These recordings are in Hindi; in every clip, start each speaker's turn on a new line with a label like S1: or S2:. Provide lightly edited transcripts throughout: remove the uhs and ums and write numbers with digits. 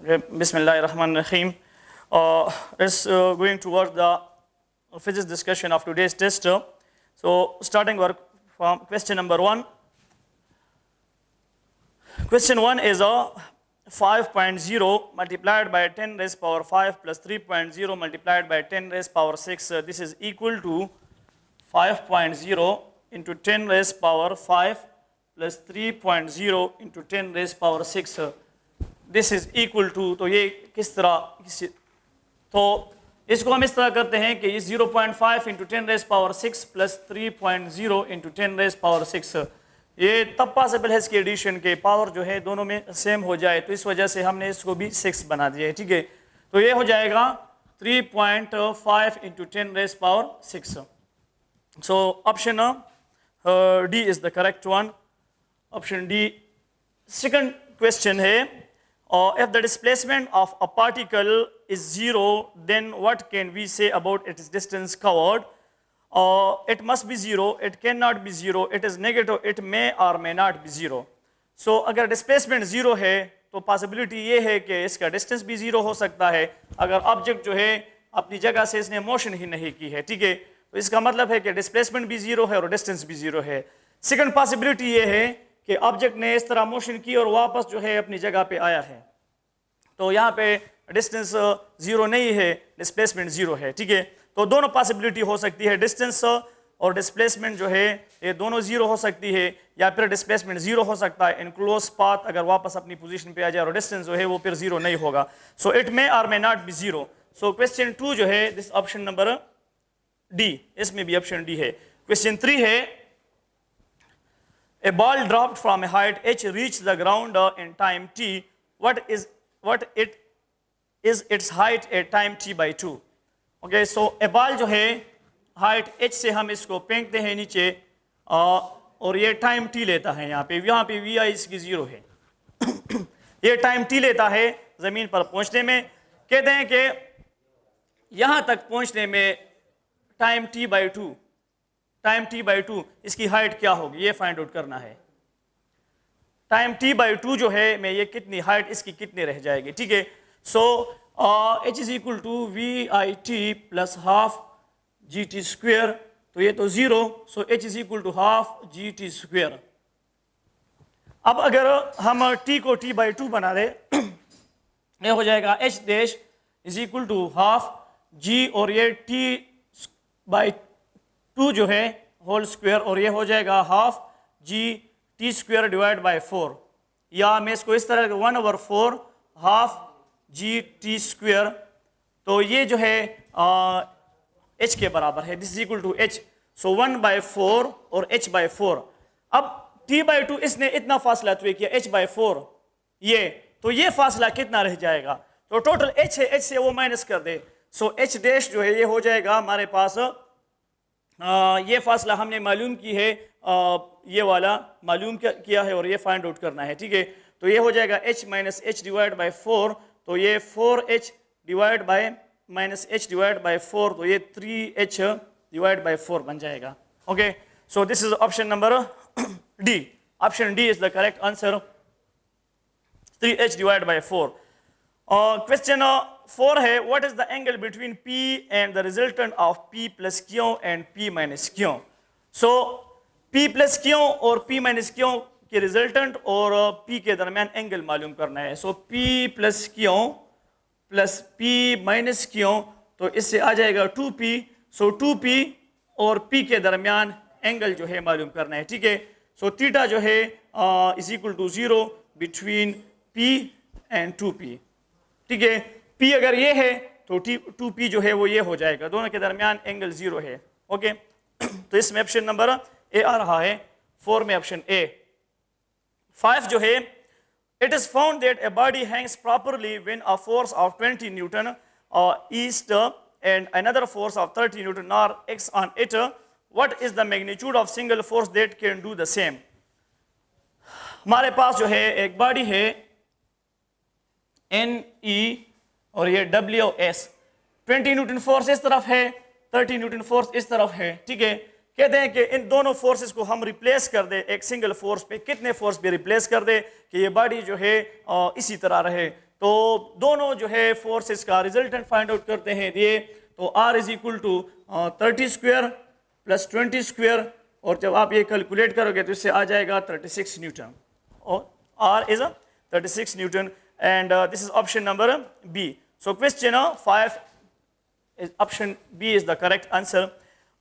S1: Bismillahirrahmanirrahim. Let's going towards the physics discussion of today's test. So starting work from question number 1. Question 1 is a 5.0 multiplied by 10 raised power 5 plus 3.0 multiplied by 10 raised power 6. This is equal to 5.0 into 10 raised power 5 plus 3.0 into 10 raised power 6. This is equal to, तो ये किस तरह, तो इसको हम इस तरह करते हैं कि ये 0.5 into 10 raised power 6 plus 3.0 into 10 raised power 6, ये तब पॉसिबल है इसके एडिशन के पावर जो है दोनों में सेम हो जाए, तो इस वजह से हमने इसको भी 6 बना दिया है, ठीक है। तो ये हो जाएगा 3.5 into 10 raised power 6. So option D is the correct one. Option D. Second question है, if the displacement of a particle is 0, then what can we say about its distance covered? It must be 0, it cannot be 0, it is negative, it may or may not be 0. So अगर displacement 0 है तो possibility ये है कि इसका distance भी 0 हो सकता है अगर object जो है अपनी जगह से इसने motion ही नहीं की है, ठीक है। तो इसका मतलब है कि displacement भी 0 है और distance भी 0 है। Second possibility ये है कि ऑब्जेक्ट ने इस तरह मोशन की और वापस जो है अपनी जगह पे आया है, तो यहाँ पे डिस्टेंस 0 नहीं है, डिस्प्लेसमेंट 0 है, ठीक है। तो दोनों पॉसिबिलिटी हो सकती है, डिस्टेंस और डिस्प्लेसमेंट जो है ये दोनों 0 हो सकती है, या फिर डिस्प्लेसमेंट 0 हो सकता है इन क्लोज पाथ अगर वापस अपनी पोजीशन पे आ जाए और डिस्टेंस जो है वो फिर 0 नहीं होगा। सो इट मे और may not be 0. So question 2 जो है दिस ऑप्शन नंबर डी, इसमें भी ऑप्शन डी है। क्वेश्चन 3 है, a ball dropped from a height h reached the ground in time t. What is its height at time t by 2? Okay, so a ball जो है height h से हम इसको फेंकते हैं नीचे और ये टाइम t लेता है, यहाँ पे vi इसकी 0 है ये टाइम t लेता है ज़मीन पर पहुंचने में। कहते हैं कि यहाँ तक पहुंचने में time t by 2, time t by 2 इसकी हाइट क्या होगी ये फाइंड आउट करना है। टाइम t by 2 जो है मैं ये कितनी हाइट इसकी कितनी रह जाएगी, ठीक है। So h is equal to VIT plus half GT square, तो ये तो 0, so h is equal to half GT square. अब अगर हम t को t by 2 बना दे ये हो जाएगा h dash is equal to half g और ये t by 2 जो है होल स्क्वायर और ये हो जाएगा half G T square divide by 4, या मैं इसको इस तरह 1/4 हाफ जी टी स्क्वायर, तो ये जो है h के बराबर है, this is equal to h, so 1/4 और h by 4। अब t by 2 इसने इतना फासला तय किया h by 4 ये, तो ये फासला कितना रह जाएगा, तो टोटल h है, h से वो माइनस कर दे, सो h डैश जो है ये हो जाएगा हमारे पास ये फासला हमने मालूम की है, ये वाला मालूम किया है और ये फाइंड आउट करना है, ठीक है। तो ये हो जाएगा h minus H divide by 4, तो ये 4h divide by minus H divide by 4, तो ये 3h डिवाइड बाई 4 बन जाएगा। Okay, so this is option number D, option D is the correct answer, 3h divide by 4। Question 4 है, what is the angle between P and the resultant of P plus Q and P minus Q। So P plus Q और P माइनस Q के रिजल्टेंट और P के दरमियान एंगल मालूम करना है। सो P plus Q plus P minus Q, तो इससे आ जाएगा 2P, सो 2P और P के दरमियान एंगल जो है मालूम करना है, ठीक है। सो थीटा जो है is equal to 0 between P and 2P, ठीक है। P अगर ये है तो 2P जो है वो ये हो जाएगा, दोनों के दरमियान एंगल 0 है। ओके तो इसमें ऑप्शन नंबर ए आ रहा है, 4 में ऑप्शन ए। 5 जो है, it is found that a body Hanks properly when a force of 20 Newton east and another force of 30 Newton north x on it, what is the magnitude of single force that can do the same. हमारे पास जो है एक बॉडी है NE और ये WS, 20 न्यूटन फोर्स इस तरफ है, 30 न्यूटन फोर्स इस तरफ है, ठीक है। कहते हैं कि इन दोनों फोर्सेस को हम रिप्लेस कर दे एक सिंगल फोर्स पे, कितने फोर्स पे रिप्लेस कर दे कि ये बॉडी जो है इसी तरह रहे। तो दोनों जो है फोर्सेस का रिजल्टेंट फाइंड आउट करते हैं ये, तो R is equal to 30 square plus 20 square, और जब आप ये कैलकुलेट करोगे तो इससे आ जाएगा 36 न्यूटन, और R is 36 Newton, and this is option number B. So question 5 is option B is the correct answer.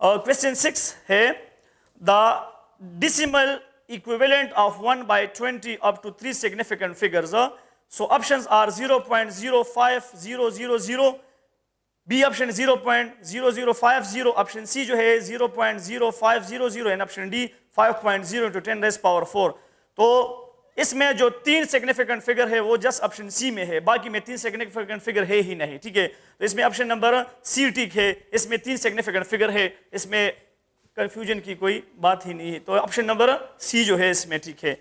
S1: Question 6 है the decimal equivalent of 1/20 up to 3 significant figures. So options are 0.05000, B option 0.0050, option C जो है 0.0500, and option D 5.0 into 10 raised power 4. तो इसमें जो 3 सिग्निफिकेंट फिगर है वो जस्ट ऑप्शन सी में है, बाकी में 3 सिग्निफिकेंट फिगर है ही नहीं, ठीक है। तो इसमें ऑप्शन नंबर सी ठीक है, इसमें 3 सिग्निफिकेंट फिगर है, इसमें कंफ्यूजन की कोई बात ही नहीं है, तो ऑप्शन नंबर सी जो है इसमें ठीक है।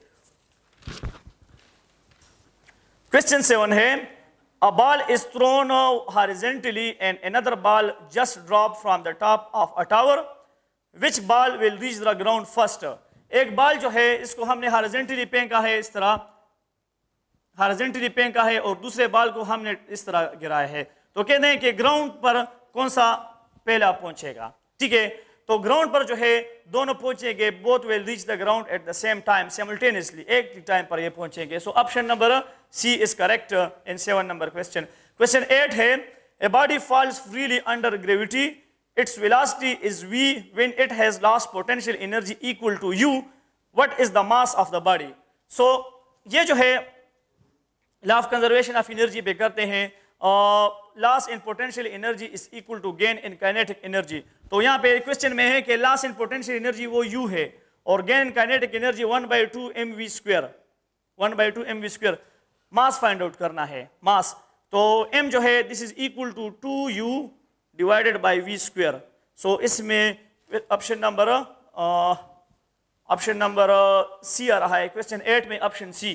S1: क्वेश्चन 7 है a ball is throne horizontally and another ball just drop from the top of a tower, which ball will reach the ground first. एक बॉल जो है इसको हमने हॉरिजॉन्टली फेंका है, इस तरह हॉरिजॉन्टली फेंका है, और दूसरे बॉल को हमने इस तरह गिराया है, तो कहते हैं कि ग्राउंड पर कौन सा पहला पहुंचेगा, ठीक है। तो ग्राउंड पर जो है दोनों पहुंचेंगे, both will reach the ground at the same time, simultaneously, एक टाइम पर ये पहुंचेंगे। So option number C is correct in 7 number question. Question 8 है a body falls freely under gravity, its velocity is v when it has lost potential energy equal to u, what is the mass of the body। so ये जो है law of conservation of energy पे करते हैं, loss in potential energy is equal to gain in kinetic energy. तो यहाँ पे क्वेश्चन में है कि लॉस इन पोटेंशियल एनर्जी वो u है, और gain in kinetic energy 1/2 mv square, 1/2 mv square. Mass find out करना है, मास, तो m जो है this is equal to 2u divided by V square. So इसमें ऑप्शन नंबर सी आ रहा है क्वेश्चन 8 में, ऑप्शन सी।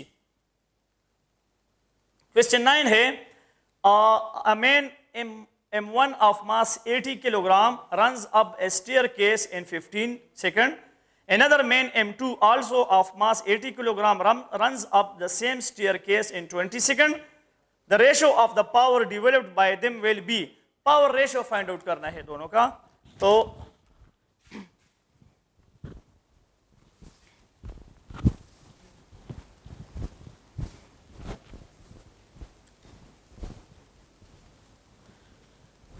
S1: क्वेश्चन 9 है a man m1 of mass 80 kilogram runs up a staircase in 15 seconds. Another man m2 also of mass 80 kilogram runs up the same staircase in 20 seconds. The ratio of the power developed by them will be, power ratio find out करना है दोनों का। तो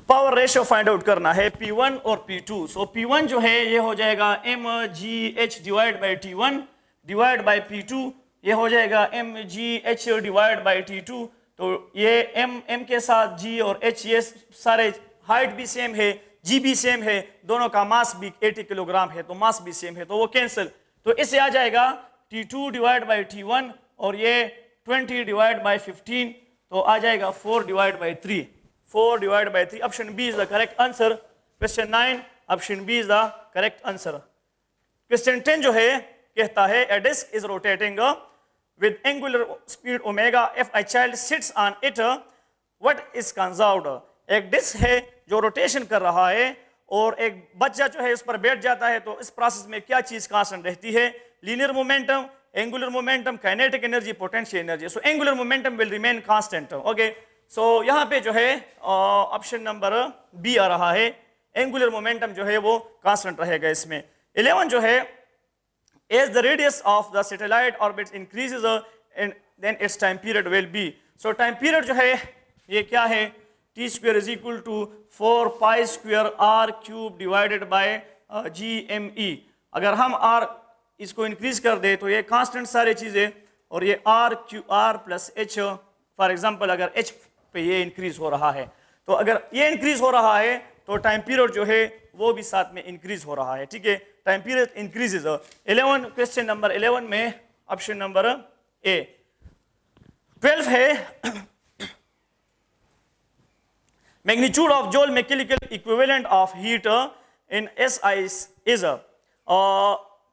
S1: पावर रेशियो फाइंड आउट करना है P1 और P2। सो P1 जो है ये हो जाएगा mgh divide by T1 divide by P2, ये हो जाएगा mgh डिवाइड बाई T2। तो ये m के साथ g और h, ये सारे हाइट भी सेम है, g भी सेम है, दोनों का मास भी 80 किलोग्राम है, तो मास भी सेम है, तो वो कैंसिल। तो इससे आ जाएगा T2 डिवाइड बाई T1, और ये 20 डिवाइड बाई 15, तो आ जाएगा 4 divide by 3, 4 divide by 3। Option B is the correct answer. Question 9 option B is the correct answer. Question 10 जो है कहता है a disk is rotating with angular speed omega, if a child sits on it what is conserved। एक डिस्क है जो रोटेशन कर रहा है और एक बच्चा जो है उस पर बैठ जाता है, तो इस प्रोसेस में क्या चीज कांस्टेंट रहती है? Linear momentum, angular momentum, kinetic energy, potential energy. So angular momentum will remain constant, okay. So यहाँ पे जो है ऑप्शन नंबर बी आ रहा है, एंगुलर मोमेंटम जो है वो कांस्टेंट रहेगा इसमें। 11 जो है as the radius of the satellite orbit increases and then its time period will be। so time period जो है ये क्या है? t square is equal to 4 pi square r cube divided by gme। अगर हम r इसको इंक्रीज कर दे तो ये कांस्टेंट सारी चीजें, और ये r plus h, for example अगर h पे ये इंक्रीज हो रहा है, तो अगर ये इंक्रीज हो रहा है तो टाइम पीरियड जो है वो भी साथ में इंक्रीज हो रहा है, ठीक है। Time period increases. 11 question number 11 में ऑप्शन नंबर ए। 12 है मैग्नीट्यूड ऑफ जोल mechanical equivalent of heat in SI is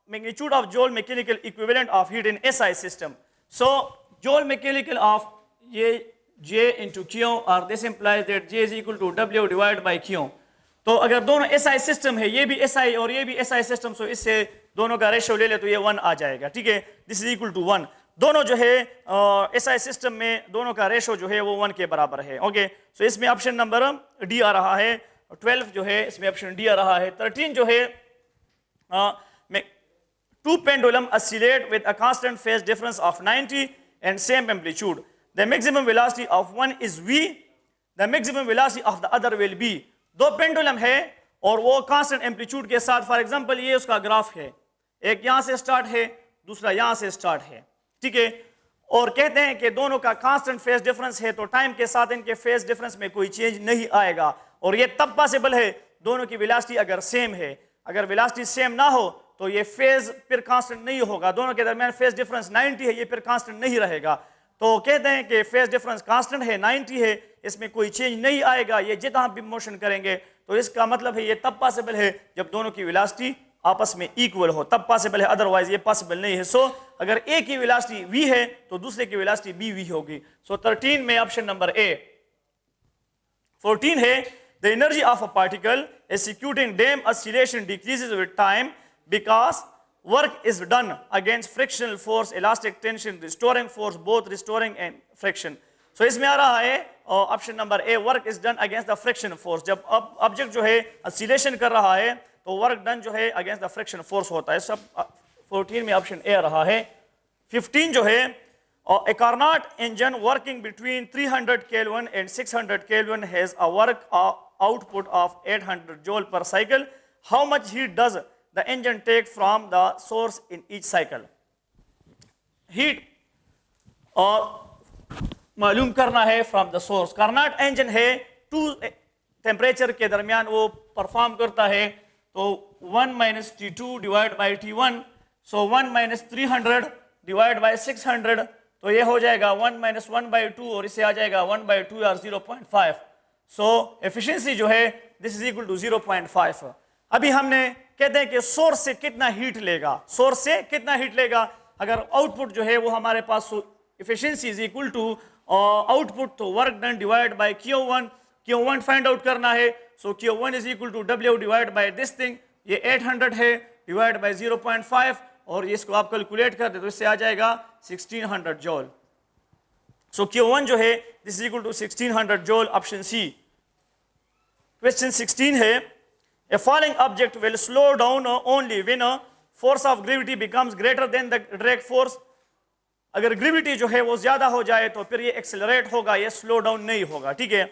S1: magnitude of joule mechanical equivalent of heat in SI system। so joule mechanical of ये J into Q, और this implies that J is equal to W divided by Q। तो अगर दोनों SI सिस्टम है, ये भी SI और ये भी SI सिस्टम, सो इससे दोनों का रेशियो ले ले तो ये 1 आ जाएगा, ठीक है। This is equal to 1। दोनों जो है SI सिस्टम में दोनों का रेशो जो है वो 1 के बराबर है। ओके, सो इसमें ऑप्शन नंबर डी आ रहा है। 12 जो है इसमें ऑप्शन डी आ रहा है। 13 जो है two pendulum oscillate with a constant phase difference of 90 and same amplitude. The maximum velocity of one is v, the maximum velocity of the other will be. दो पेंडुलम है और वो कांस्टेंट एम्पलीट्यूड के साथ, फॉर एग्जांपल ये उसका ग्राफ है, एक यहां से स्टार्ट है, दूसरा यहां से स्टार्ट है, ठीक है, और कहते हैं कि दोनों का कांस्टेंट फेज डिफरेंस है, तो टाइम के साथ इनके फेज डिफरेंस में कोई चेंज नहीं आएगा। और ये तब पॉसिबल है दोनों की वेलोसिटी अगर सेम है। अगर वेलोसिटी सेम ना हो तो ये फेज फिर कांस्टेंट नहीं होगा, दोनों के दरमियान फेज डिफरेंस 90 है, ये फिर कांस्टेंट नहीं रहेगा। तो कहते हैं कि फेज डिफरेंस कांस्टेंट है, 90 है, इसमें कोई चेंज नहीं आएगा, ये जितना भी मोशन करेंगे। तो इसका मतलब है ये तब पॉसिबल है जब दोनों की वेलोसिटी आपस में इक्वल हो, तब पॉसिबल है, अदरवाइज ये पॉसिबल नहीं है। सो अगर ए की वेलोसिटी v है तो दूसरे की वेलोसिटी भी v होगी। सो 13 में ऑप्शन नंबर ए। 14 है the energy of a particle executing dam oscillation decreases with time because work is done against frictional force, elastic tension, restoring force, both restoring and friction. So इसमें आ रहा है option number A, work is done against the friction force. जब ऑब्जेक्ट जो है oscillation कर रहा है तो वर्क डन जो है अगेंस्ट द फ्रिक्शन फोर्स होता है। सब 14 में ऑप्शन ए आ रहा है। 15 जो है a Carnot engine working between 300 Kelvin and 600 Kelvin has a work output of 800 joule per cycle. How much heat does the engine take from the source in each cycle? Heat और मालूम करना है from the source. Carnot engine है, 2 टेम्परेचर के दरमियान वो परफॉर्म करता है, तो 1 - T2 divide by T1, so 1 - 300 divide by 600, तो ये हो जाएगा 1 - 1/2 और इससे आ जाएगा 1/2 या 0.5। सो एफिशिएंसी जो है दिस इज इक्वल टू 0.5। अभी हमने कहते हैं कि सोर्स से कितना हीट लेगा, सोर्स से कितना हीट लेगा। अगर आउटपुट जो है वो हमारे पास efficiency is equal to output, तो work done divide by Q1, Q1 find out करना है। So Q1 is equal to W divide by this thing, ये 800 है डिवाइड बाय 0.5 और इसको आप कैलकुलेट कर दे तो इससे आ जाएगा 1600 जॉल। सो Q1 जो है this is equal to 1600 joule, option C. Question 16 है a falling object will slow down only when a force of gravity becomes greater than the drag force. अगर ग्रेविटी जो है वो ज्यादा हो जाए तो फिर ये एक्सेलरेट होगा, ये स्लो डाउन नहीं होगा, ठीक है।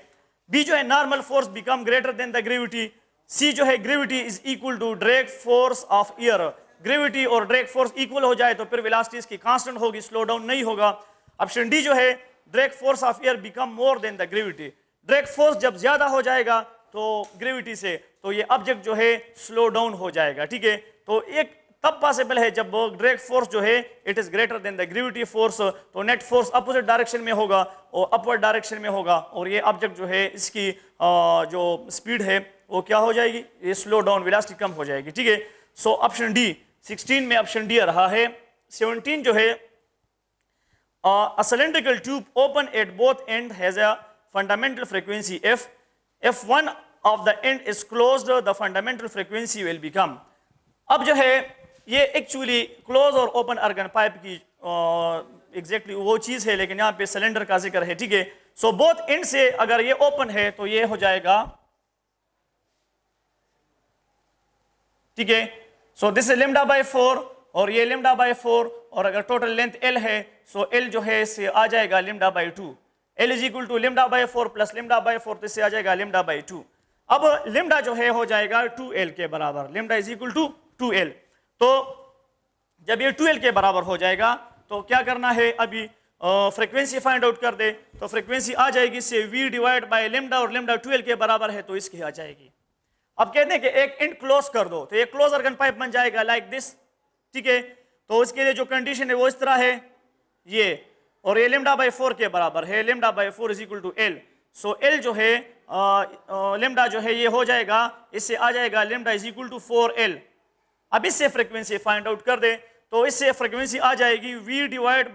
S1: बी जो है normal force become greater than the gravity. C जो है gravity is equal to drag force of air. Gravity और ड्रैग फोर्स इक्वल हो जाए तो फिर वेलोसिटी इसकी कांस्टेंट होगी, स्लो डाउन नहीं होगा। ऑप्शन डी जो है drag force of air become more than the gravity. Drag force जब ज्यादा हो जाएगा तो ग्रेविटी से, तो ये ऑब्जेक्ट जो है स्लो डाउन हो जाएगा, ठीक है। तो एक तब पॉसिबल है जब ड्रैग फोर्स जो है it is greater than the gravity force, तो नेट फोर्स अपोजिट डायरेक्शन में होगा और अपवर्ड डायरेक्शन में होगा और ये ऑब्जेक्ट जो है इसकी जो स्पीड है वो क्या हो जाएगी, ये स्लो डाउन, वेलोसिटी कम हो जाएगी, ठीक है। सो ऑप्शन डी, 16 में ऑप्शन डी आ रहा है। 17 जो है a cylindrical tube open at both end has a fundamental frequency f. If one of the end is closed, the fundamental frequency will become. अब जो है ये एक्चुअली क्लोज और ओपन अर्गन पाइप की एग्जैक्टली वो चीज है, लेकिन यहाँ पे सिलेंडर का जिक्र है, ठीक है। सो बोथ एंड से अगर ये ओपन है तो ये हो जाएगा, ठीक है। सो दिस इज λ by 4 और ये λ by 4 और अगर टोटल लेंथ l है सो l जो है इससे आ जाएगा λ by 2। l is equal to λ by 4 plus λ by 4, तो इससे आ जाएगा λ by 2। अब λ जो है हो जाएगा 2l के बराबर, λ इज इक्वल टू 2l। तो जब ये 2l के बराबर हो जाएगा तो क्या करना है, अभी फ्रीक्वेंसी फाइंड आउट कर दे, तो फ्रीक्वेंसी आ जाएगी इससे v डिवाइड बाय λ और λ 2l के बराबर है तो इसकी आ जाएगी। अब कहते हैं कि एक एंड क्लोज कर दो तो ये क्लोज अर्गन पाइप बन जाएगा लाइक दिस, ठीक है। तो उसके लिए जो कंडीशन है वो इस तरह है ये, और ये λ by 4 के बराबर है, λ by 4 is equal to l। So l जो है λ जो है ये हो जाएगा, इससे आ जाएगा λ इज इक्वल टू 4l। अब इससे फ्रीक्वेंसी फाइंड आउट कर दे तो इससे फ्रीक्वेंसी आ जाएगी v डिवाइड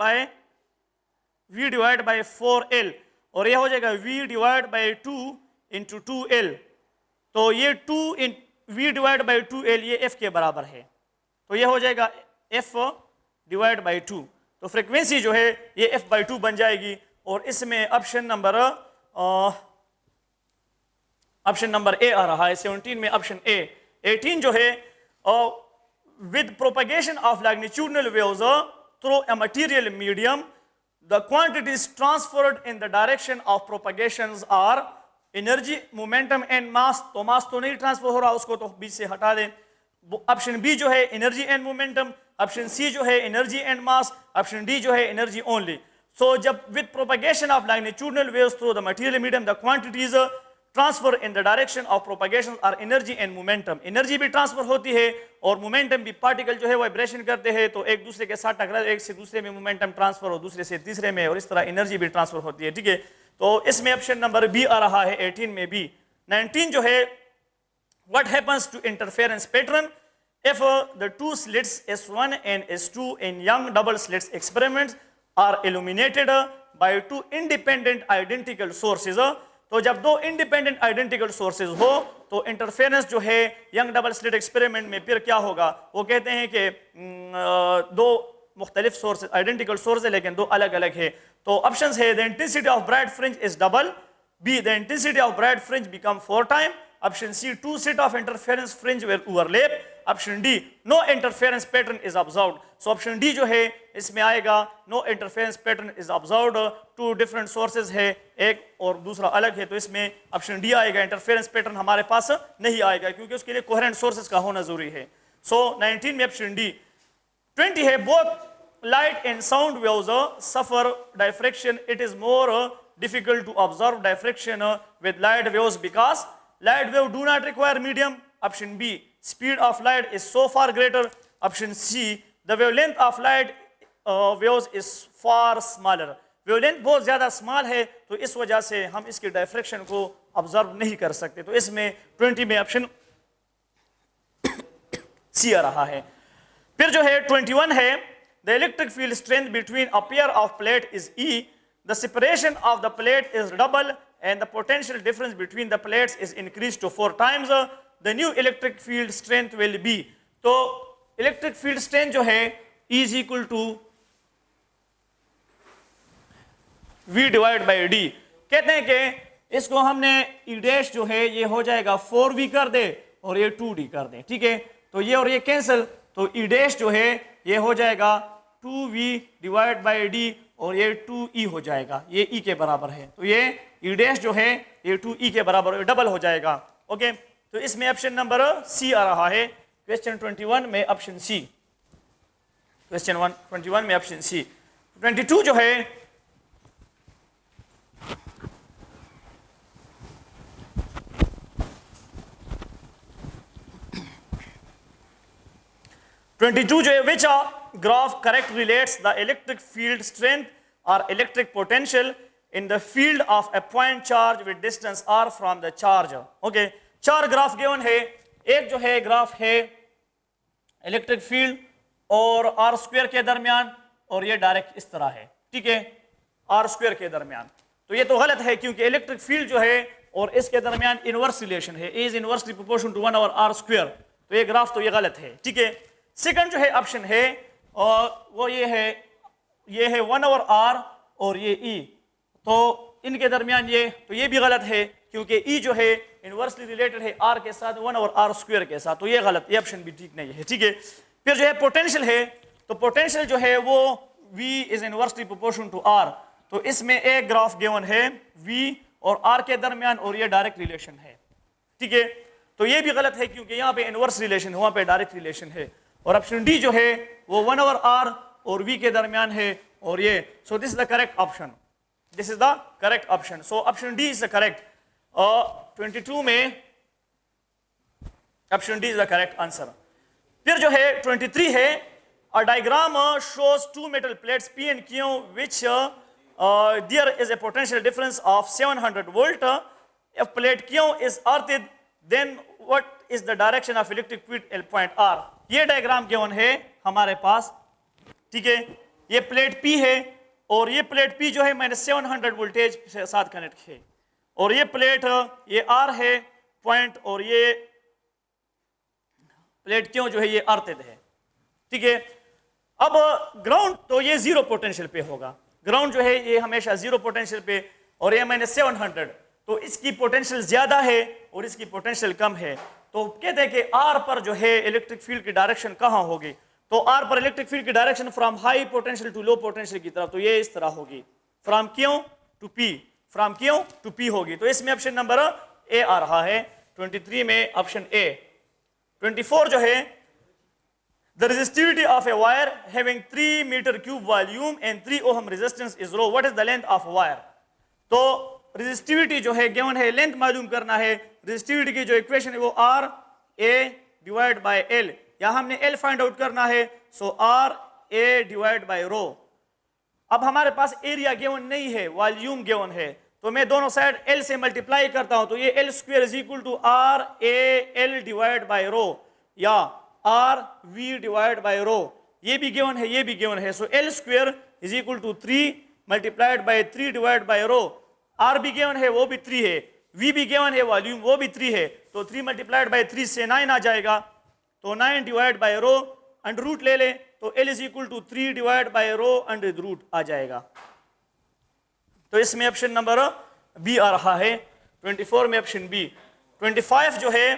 S1: बाय 4l और ये हो जाएगा v divide by 2 into 2l। तो ये 2 इन v डिवाइड बाय 2l ये f के बराबर है, तो ये हो जाएगा f डिवाइड बाय 2। तो फ्रीक्वेंसी जो है ये f/2 बन जाएगी। और इसमें ऑप्शन नंबर ए आ रहा है 17 में, ऑप्शन ए। 18 जो है with propagation of longitudinal waves through a material medium, the quantities transferred in the direction of propagations are energy, momentum and mass। तो मास तो नहीं ट्रांसफर हो रहा, उसको तो बीच से हटा दें। ऑप्शन बी जो है energy and momentum, option C जो है energy and mass, option D जो है एनर्जी ओनली। सो जब with propagation of longitudinal waves through the material medium the quantities transfer in the direction of propagation are energy and momentum. Energy भी ट्रांसफर होती है और मोमेंटम भी, पार्टिकल जो है वाइब्रेशन करते हैं तो एक दूसरे के साथ टकरा, एक से दूसरे में मोमेंटम ट्रांसफर और दूसरे से तीसरे में, और इस तरह एनर्जी भी ट्रांसफर होती है। ठीक है, तो इसमें ऑप्शन नंबर बी आ रहा है 18 में बी। 19 जो है what happens to interference pattern if the two slits S1 and S2 in young double slits experiments are illuminated by two independent identical sources। तो जब दो इंडिपेंडेंट आइडेंटिकल सोर्सेज हो तो इंटरफेरेंस जो है यंग डबल स्लिट एक्सपेरिमेंट में फिर क्या होगा, वो कहते हैं कि दो मुख्तलिफ सोर्सेज, आइडेंटिकल सोर्स है लेकिन दो अलग अलग है। तो ऑप्शंस है the intensity of bright fringe is double, B the intensity of bright fringe become 4 time, option C 2 set of interference fringe were overlap, option D no interference pattern is observed. So option D जो है इसमें आएगा no interference pattern is observed. Two different sources है, एक और दूसरा अलग है, तो इसमें ऑप्शन डी आएगा। इंटरफेरेंस पैटर्न हमारे पास नहीं आएगा क्योंकि उसके लिए कोहेरेंट सोर्सेज का होना जरूरी है। सो 19 में ऑप्शन डी। 20 है both light and sound waves suffer diffraction, it is more difficult to observe diffraction with light waves because light wave do not require medium, option B speed of light is so far greater, option C the wavelength of light waves is far smaller। wavelength बहुत ज़्यादा small है तो इस वजह से हम इसके diffraction को observe नहीं कर सकते। तो इसमें 20 में ऑप्शन C आ रहा है। फिर जो है 21 है the electric field strength between a pair of plate is E, the separation of the plate is double and the potential difference between the plates is increased to 4 times, the new electric field strength will be। तो electric field strength जो है is equal to V divided by D। कहते हैं कि इसको हमने E डैश जो है ये हो जाएगा 4V कर दे और ये 2D कर दे। ठीक है, तो ये और ये कैंसिल, तो E डैश जो है ये हो जाएगा 2V डिवाइड बाई D और ये 2E हो जाएगा, ये E के बराबर है। तो ये E डैश जो है ये 2E के बराबर डबल हो जाएगा। ओके, तो इसमें ऑप्शन नंबर C आ रहा है क्वेश्चन 21 में, ऑप्शन C। क्वेश्चन 21 में ऑप्शन C। 22 जो है 22 जो है which graph correct relates the electric field strength or electric potential in the field of a point charge with distance r from the charge। Okay, चार ग्राफ गिवन है। एक जो है ग्राफ है इलेक्ट्रिक फील्ड और आर स्क्वायर के दरमियान, और ये डायरेक्ट इस तरह है। ठीक है, आर स्क्वायर के दरमियान, तो ये तो गलत है क्योंकि इलेक्ट्रिक फील्ड जो है और इसके दरमियान इनवर्स रिलेशन है, is inversely proportional to 1 over R square. तो ये ग्राफ तो ये गलत है। ठीक है, सेकंड जो है ऑप्शन है और वो ये है 1 ओवर आर और ये ई, तो इनके दरमियान ये, तो ये भी गलत है क्योंकि ई जो है इनवर्सली रिलेटेड है आर के साथ 1 ओवर आर स्क्वायर के साथ, तो ये गलत, ये ऑप्शन भी ठीक नहीं है। ठीक है, फिर जो है पोटेंशियल है, तो पोटेंशियल जो है वो V is inversely proportional to R। तो इसमें एक ग्राफ गिवन है V और R के दरमियान और ये डायरेक्ट रिलेशन है। ठीक है, तो ये भी गलत है क्योंकि यहाँ पे इनवर्स रिलेशन है, वहाँ पे डायरेक्ट रिलेशन है। और ऑप्शन डी जो है वो 1 ओवर R और V के दरमियान है और ये, so this is the correct option, this is the correct option. So option D is the correct. 22 में option D is the correct answer. फिर जो है 23 है a diagram shows two metal plates P and Q which there is a potential difference of 700 volt। If plate Q is earthed then what is the direction of electric field at point R। ये डायग्राम गिवन है हमारे पास। ठीक है, ये प्लेट P है और ये प्लेट P जो है मैंने 700 वोल्टेज के साथ कनेक्ट है, और ये प्लेट ये R है पॉइंट, और ये प्लेट क्यों जो है ये अर्थित है। ठीक है, अब ग्राउंड तो ये जीरो पोटेंशियल पे होगा, ग्राउंड जो है ये हमेशा जीरो पोटेंशियल पे, और ये -700, तो इसकी पोटेंशियल ज्यादा है और इसकी पोटेंशियल कम है। तो कहते हैं कि आर पर जो है इलेक्ट्रिक फील्ड की डायरेक्शन कहाँ होगी, तो आर पर इलेक्ट्रिक फील्ड की direction from high potential to low potential की तरफ, तो ये इस तरह होगी, from Q to P, from Q to P होगी। तो इसमें ऑप्शन नंबर ए आ रहा है 23 में, ऑप्शन ए। 24 जो है, the resistivity of a wire having 3 meter cube volume and 3 ohm resistance is rho. What is the length of wire? तो resistivity जो है given है, लेंथ मालूम करना है। resistivity की जो इक्वेशन है वो R A divide by L, या हमने L फाइंड आउट करना है, सो R A डिवाइड बाय रो। अब हमारे पास एरिया गिवन नहीं है, वॉल्यूम गिवन है, तो मैं दोनों साइड L से मल्टीप्लाई करता हूं, तो ये L square is equal to R A L divide by rho, या R V divide by rho, ये भी गिवन है, ये भी गिवन है। So L square is equal to 3 multiplied by 3 divide by rho. R भी गिवन है, वो भी 3 है, वी भी गिवन है, वॉल्यूम वो भी 3 है, तो 3 मल्टीप्लाइड बाय 3 से 9 आ जाएगा, तो 9 divide by rho, under root ले ले, तो L is equal to 3 divide by rho under root आ जाएगा। तो इसमें ऑप्शन नंबर बी आ रहा है, 24 में ऑप्शन बी। 25 जो है,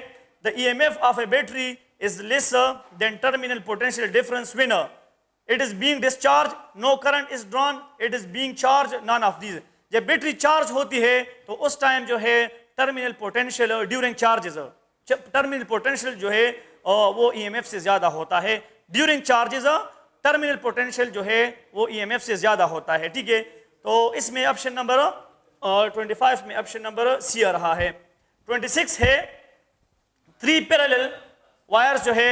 S1: the EMF of A battery is lesser than terminal potential difference when it is being discharged, no current is drawn, it is being charged, none of these। जब बैटरी चार्ज होती है तो उस टाइम जो है terminal potential during charges, terminal potential जो है वो ईएमएफ से ज्यादा होता है, ड्यूरिंग चार्जेस टर्मिनल पोटेंशियल जो है वो ईएमएफ से ज्यादा होता है, ठीक है। तो इसमें ऑप्शन नंबर 25 में ऑप्शन नंबर सी आ रहा है। 26 है, 3 पैरेलल वायर्स जो है,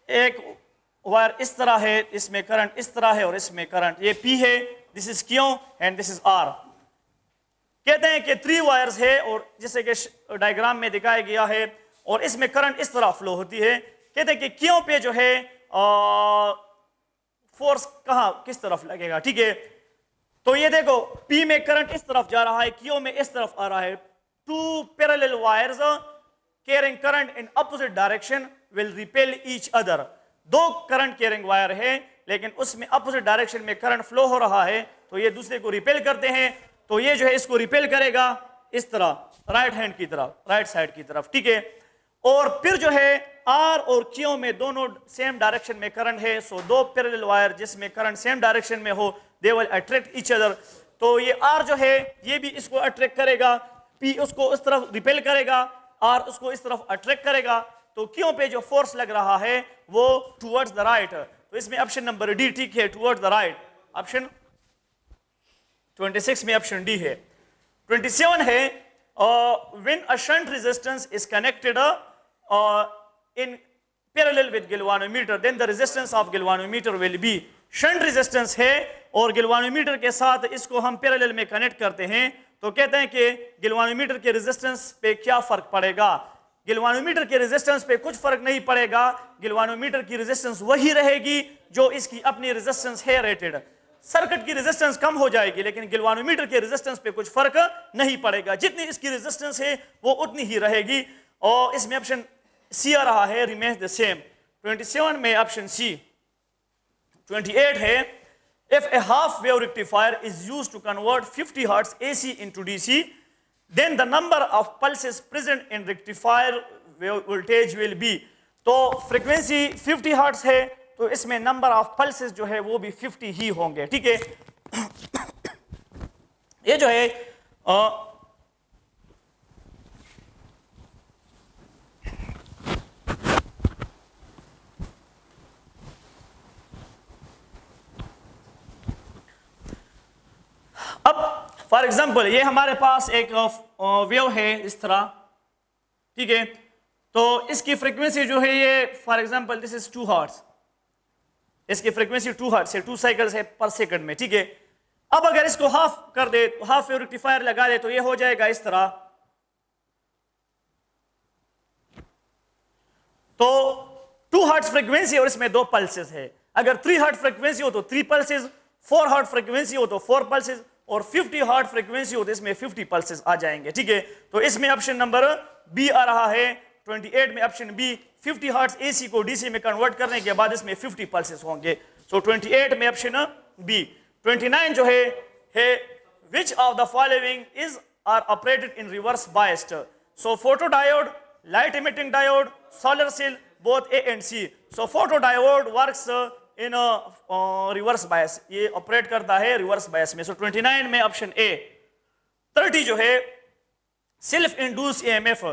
S1: एक वायर इस तरह है, इसमें करंट इस तरह है और इसमें करंट, ये P है, this is Q and this is R। कहते हैं कि 3 वायर्स है और जैसे कि डायग्राम में दिखाया गया है, और इसमें करंट इस तरह फ्लो होती है। कहते हैं कि Q पे जो है फोर्स कहाँ किस तरफ लगेगा, ठीक है। तो ये देखो P में करंट इस तरफ जा रहा है, Q में इस तरफ आ रहा है। 2 parallel wires carrying current in opposite direction will repel each other। 2 current carrying wire है, लेकिन उसमें अपोजिट डायरेक्शन में करंट फ्लो हो रहा है, तो ये दूसरे को रिपेल करते हैं। तो ये जो है इसको रिपेल करेगा इस तरह, राइट हैंड की तरफ, राइट साइड की तरफ, ठीक है। और फिर जो है R और Q में दोनों सेम डायरेक्शन में करंट है, सो 2 पैरेलल वायर जिसमें करंट सेम डायरेक्शन में हो, they will attract each other. तो ये R जो है ये भी इसको अट्रैक्ट करेगा, P उसको उस तरफ रिपेल करेगा, R उसको इस तरफ अट्रैक्ट करेगा, तो Q पे जो फोर्स लग रहा है वो टुवर्ड्स द राइट। तो इसमें ऑप्शन नंबर डी ठीक है, टुवर्ड्स द राइट। ऑप्शन 26 में ऑप्शन डी है। 27 है, when a shunt resistance is connected in parallel with galvanometer, then the resistance of galvanometer will be. Shunt resistance है और गैल्वानोमीटर के साथ इसको हम पैरेलल में कनेक्ट करते हैं, तो कहते हैं कि गैल्वानोमीटर के रेजिस्टेंस पे क्या फर्क पड़ेगा। गैल्वानोमीटर के रेजिस्टेंस पे कुछ फर्क नहीं पड़ेगा, गैल्वानोमीटर की रेजिस्टेंस वही रहेगी जो इसकी अपनी रेजिस्टेंस है रेटेड। सर्किट की रेजिस्टेंस कम हो जाएगी, लेकिन गैल्वानोमीटर के रेजिस्टेंस पे कुछ फर्क नहीं पड़ेगा, जितनी इसकी रेजिस्टेंस है वो उतनी ही रहेगी। और इसमें ऑप्शन सी आ रहा है, रिमेन्स द सेम। 27 में ऑप्शन सी। 28 है, if a half wave rectifier is used to convert 50 hertz AC into DC, then the number of pulses present in rectifier voltage will be। तो फ्रीक्वेंसी 50 हर्ट्ज है, तो इसमें नंबर ऑफ पल्सेस जो है वो भी 50 ही होंगे, ठीक है। ये जो है अब फॉर एग्जांपल ये हमारे पास एक वेव है इस तरह, ठीक है। तो इसकी फ्रीक्वेंसी जो है ये for example this is 2 hertz, इसकी फ्रीक्वेंसी 2 हर्ट्ज है, 2 साइकिल्स है पर सेकंड में, ठीक है। अब अगर इसको हाफ कर दे, हाफ वेव रेक्टिफायर लगा दे, तो ये हो जाएगा इस तरह। तो 2 हर्ट्ज फ्रीक्वेंसी और इसमें 2 पल्सेस है। अगर 3 हर्ट्ज फ्रीक्वेंसी हो तो 3 पल्सेस, 4 हर्ट्ज फ्रीक्वेंसी हो तो 4 पल्सेस, और 50 हर्ट्ज फ्रीक्वेंसी हो तो इसमें 50 पल्सेस आ जाएंगे, ठीक है। तो इसमें ऑप्शन नंबर बी आ रहा है। 28 में ऑप्शन बी, 50 हर्ट्ज एसी को डीसी में कन्वर्ट करने के बाद इसमें 50 पल्सेस होंगे। सो 28 में ऑप्शन बी। 29 जो है which of the following is are operated in reverse biased. So photo diode, light emitting diode, solar cell, both A and C. So photo diode works in reverse bias, ये ऑपरेट करता है रिवर्स बायस में। सो 29 में ऑप्शन ए। 30 जो है self induce EMF.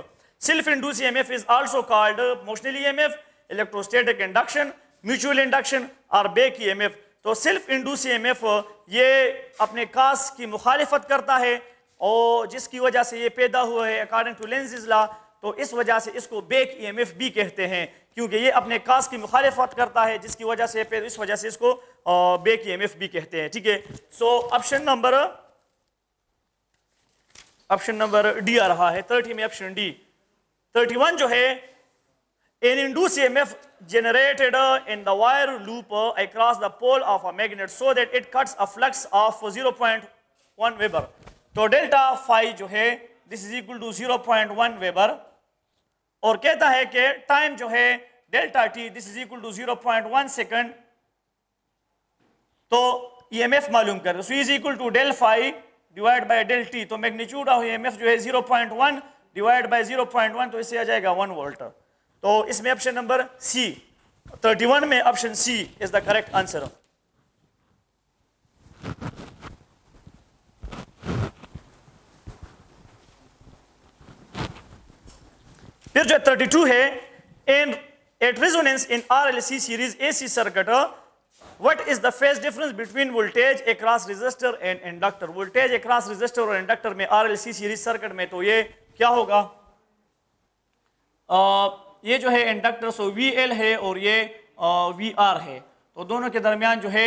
S1: Self induce EMF is also called motional EMF, electrostatic induction, mutual induction और बैक ईएमएफ। तो सेल्फ इंड्यूस ईएमएफ ये अपने कास की मुखालिफत करता है और जिसकी वजह से ये पैदा हुआ है अकॉर्डिंग टू लेंज़ लॉ। तो इस वजह से इसको बैक ईएमएफ भी कहते हैं, क्योंकि ये अपने कास की मुखालिफत करता है जिसकी वजह से इस वजह से इसको बैक ईएमएफ भी कहते हैं। ठीक है, सो ऑप्शन नंबर डी आ रहा है 30 में, ऑप्शन डी। 31 जो है an induced EMF generated in the wire loop across the pole of a magnet so that it cuts a flux of 0.1 Weber. तो डेल्टा फाई जो है this is equal to 0.1 weber, और कहता है कि टाइम जो है delta T this is equal to 0.1 second. तो ईएमएफ मालूम कर, so is equal to del phi divide by del T. तो मैग्नीट्यूड ऑफ ईएमएफ जो है 0.1 डिवाइड बाय 0.1, तो इससे आ जाएगा 1 वोल्ट। तो इसमें ऑप्शन नंबर सी 31 में option C is the correct answer. फिर जो 32 है in at resonance in RLC series AC circuit what is the phase difference between voltage across resistor and inductor. Voltage across resistor और इंडक्टर में आरएलसी सीरीज सर्किट में तो ये क्या होगा, ये जो है इंडक्टर सो VL है और ये VR है, तो दोनों के दरमियान जो है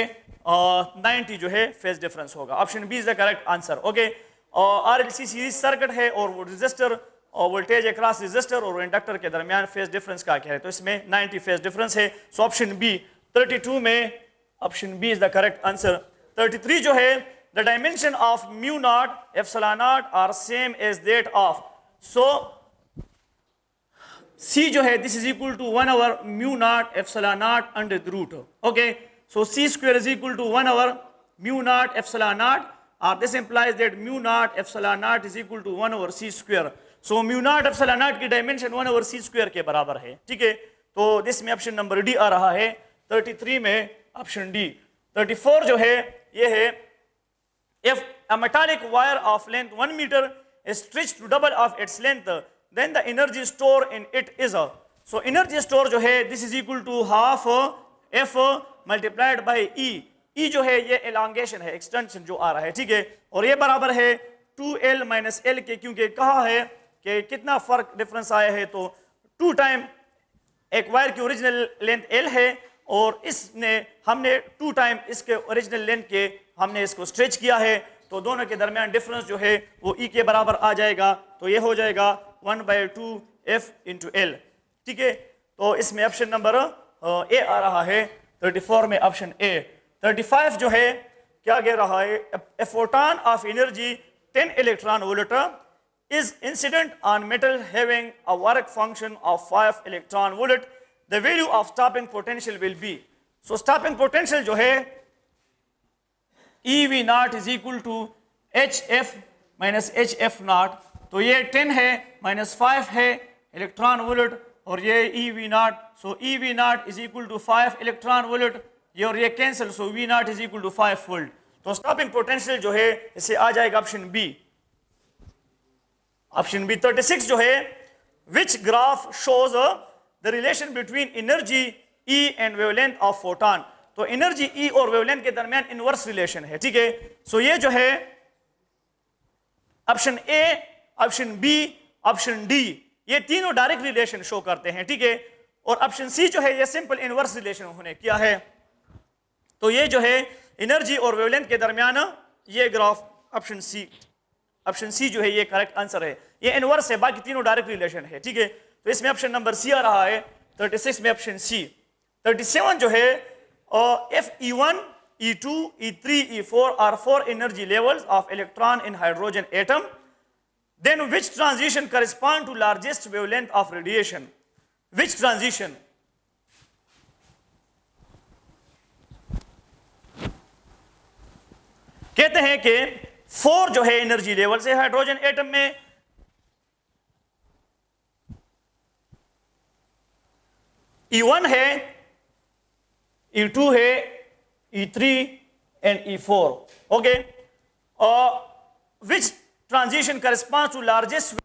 S1: 90 जो है फेज डिफरेंस होगा। Option B is the correct answer. Okay, RLC series circuit है और वो रेजिस्टर और वोल्टेज अक्रॉस रेजिस्टर और इंडक्टर के दरमियान फेज डिफरेंस क्या है, तो इसमें 90 फेज डिफरेंस है। सो ऑप्शन बी 32 में option B is the correct answer. 33 जो है the dimension of mu naught epsilon naught are same as that of. So C जो है this is equal to 1 over mu naught epsilon naught under the root. Okay, so C square is equal to 1 over mu naught epsilon naught, और this implies that mu naught epsilon naught is equal to 1 over C square. So mu naught epsilon not की डायमेंशन 1 ओवर सी स्क्वायर के बराबर है। ठीक है, तो दिस में ऑप्शन नंबर डी आ रहा है 33 में ऑप्शन डी। 34 जो है ये है if a metallic wire of length 1 metre is stretched to double of its length, then the energy stored in it is a, so energy store जो है this is equal to half f multiplied by e। e जो है ये elongation है, extension जो आ रहा है। ठीक है, और ये बराबर है 2l minus l के, क्योंकि कहा है कि कितना फर्क डिफरेंस आया है, तो 2 टाइम एक वायर की ओरिजिनल लेंथ l है और इसने हमने 2 टाइम इसके ओरिजिनल लेंथ के हमने इसको स्ट्रेच किया है, तो दोनों के दरमियान डिफरेंस जो है वो ई के बराबर आ जाएगा, तो ये हो जाएगा 1/2 f इंटू एल। ठीक है, तो इसमें ऑप्शन नंबर ए आ रहा है 34 में ऑप्शन ए। 35 जो है क्या कह रहा है, a photon of energy 10 electron volt is incident on metal having a work function of 5 electron volt, the value of stopping potential will be. So stopping potential जो है EV not is equal to HF minus HF naught, तो ये 10 है माइनस 5 है इलेक्ट्रॉन वोल्ट और ये EV not, so EV not is equal to 5 electron volt, ये और ये cancel, so V not is equal to 5 volt. तो स्टॉपिंग पोटेंशियल जो है इसे आ जाएगा ऑप्शन बी। ऑप्शन बी 36 जो है which graph shows the relation between energy E and wavelength of photon. तो एनर्जी ई और वेवलेंथ के दरमियान इनवर्स रिलेशन है। ठीक है, सो ये जो है option A, option B, option D, ये तीनों डायरेक्ट रिलेशन शो करते हैं। ठीक है, और ऑप्शन सी जो है ये सिंपल इनवर्स रिलेशन होने क्या है, तो ये जो है एनर्जी और वेवलेंथ के दरमियान ये ग्राफ ऑप्शन सी जो है ये करेक्ट आंसर है, ये इनवर्स है, बाकी तीनों डायरेक्ट रिलेशन है। ठीक है, तो इसमें ऑप्शन नंबर सी आ रहा है 36 में ऑप्शन सी। 37 जो है if E1, E2, E3, E4 are 4 energy levels of electron in hydrogen atom, then which transition correspond to largest wavelength of radiation? Which transition? कहते हैं कि 4 जो है एनर्जी लेवल से हाइड्रोजन एटम में, E1 है, E2 है, E3 and E4. Okay, which transition corresponds to largest